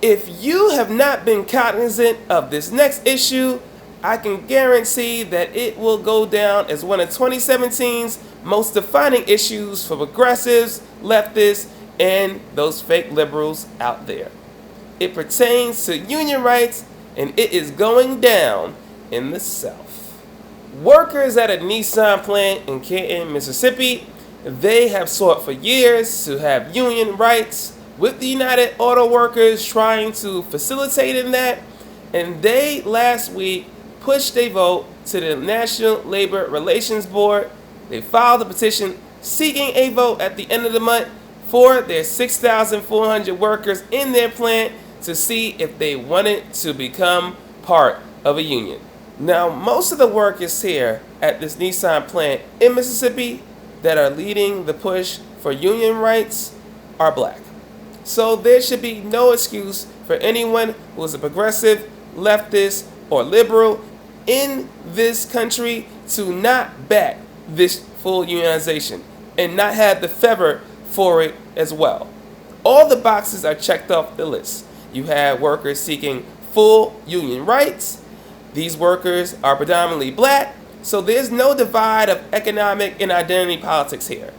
If you have not been cognizant of this next issue, I can guarantee that it will go down as one of 2017's most defining issues for progressives, leftists, and those fake liberals out there. It pertains to union rights, and it is going down in the South. Workers at a Nissan plant in Canton, Mississippi, they have sought for years to have union rights, with the United Auto Workers trying to facilitate in that, and they last week pushed a vote to the National Labor Relations Board. They filed a petition seeking a vote at the end of the month for their 6,400 workers in their plant to see if they wanted to become part of a union. Now, most of the workers here at this Nissan plant in Mississippi that are leading the push for union rights are black. So there should be no excuse for anyone who is a progressive, leftist, or liberal in this country to not back this full unionization and not have the fervor for it as well. All the boxes are checked off the list. You have workers seeking full union rights. These workers are predominantly black, so there's no divide of economic and identity politics here.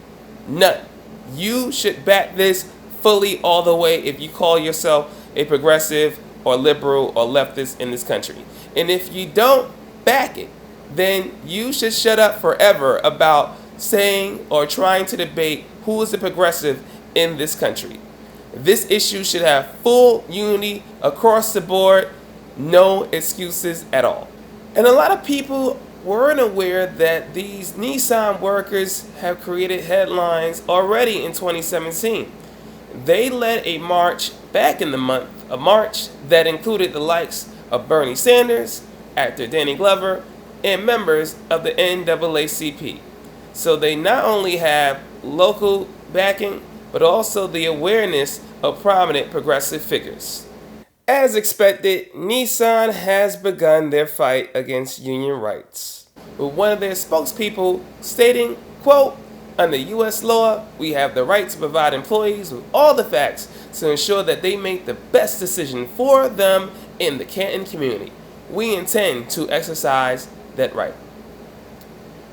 None. You should back this fully all the way if you call yourself a progressive or liberal or leftist in this country. And if you don't back it, then you should shut up forever about saying or trying to debate who is the progressive in this country. This issue should have full unity across the board, no excuses at all. And a lot of people weren't aware that these Nissan workers have created headlines already in 2017. They led a march back in the month of March that included the likes of Bernie Sanders, actor Danny Glover, and members of the NAACP. So they not only have local backing, but also the awareness of prominent progressive figures. As expected, Nissan has begun their fight against union rights, with one of their spokespeople stating, quote, "Under U.S. law, we have the right to provide employees with all the facts to ensure that they make the best decision for them in the Canton community. We intend to exercise that right."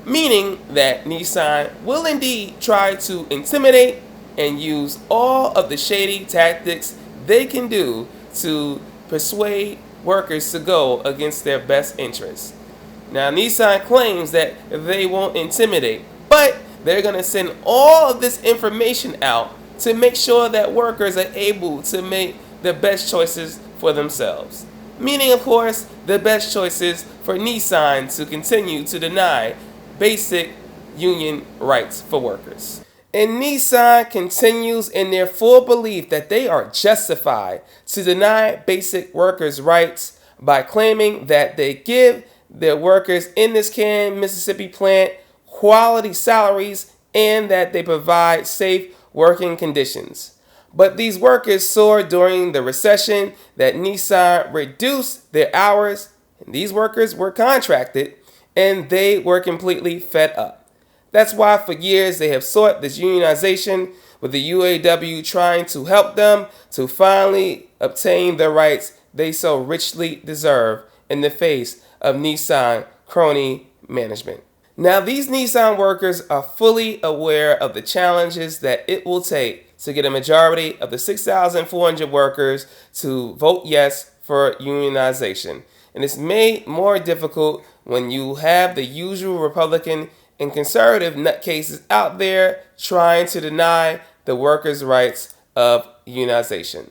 Meaning that Nissan will indeed try to intimidate and use all of the shady tactics they can do to persuade workers to go against their best interests. Now, Nissan claims that they won't intimidate, but they're going to send all of this information out to make sure that workers are able to make the best choices for themselves. Meaning, of course, the best choices for Nissan to continue to deny basic union rights for workers. And Nissan continues in their full belief that they are justified to deny basic workers' rights by claiming that they give their workers in this Canton, Mississippi plant quality salaries and that they provide safe working conditions. But these workers saw during the recession that Nissan reduced their hours, and these workers were contracted, and they were completely fed up. That's why for years they have sought this unionization, with the UAW trying to help them to finally obtain the rights they so richly deserve in the face of Nissan crony management. Now, these Nissan workers are fully aware of the challenges that it will take to get a majority of the 6,400 workers to vote yes for unionization. And it's made more difficult when you have the usual Republican and conservative nutcases out there trying to deny the workers' rights of unionization.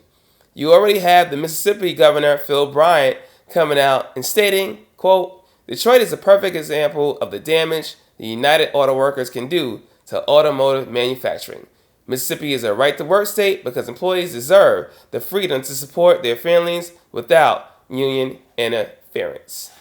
You already have the Mississippi Governor Phil Bryant coming out and stating, quote, "Detroit is a perfect example of the damage the United Auto Workers can do to automotive manufacturing. Mississippi is a right-to-work state because employees deserve the freedom to support their families without union interference."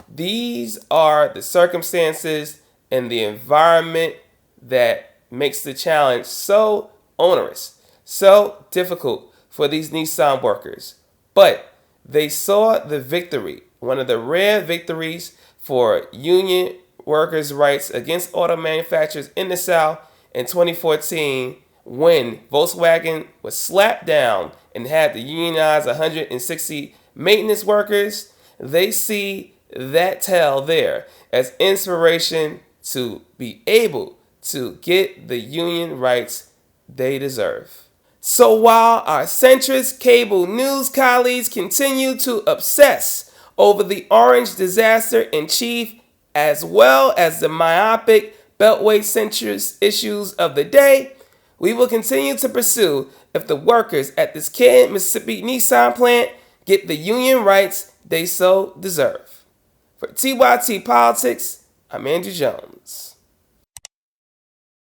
These are the circumstances and the environment that makes the challenge so onerous, so difficult for these Nissan workers. But they saw the victory, one of the rare victories for union workers' rights against auto manufacturers in the South in 2014, when Volkswagen was slapped down and had to unionize 160 maintenance workers, they see that tale there as inspiration to be able to get the union rights they deserve. So while our centrist cable news colleagues continue to obsess over the orange disaster in chief, as well as the myopic beltway centrist issues of the day, we will continue to pursue if the workers at this Canton, Mississippi Nissan plant get the union rights they so deserve. For TYT Politics, I'm Andrew Jones.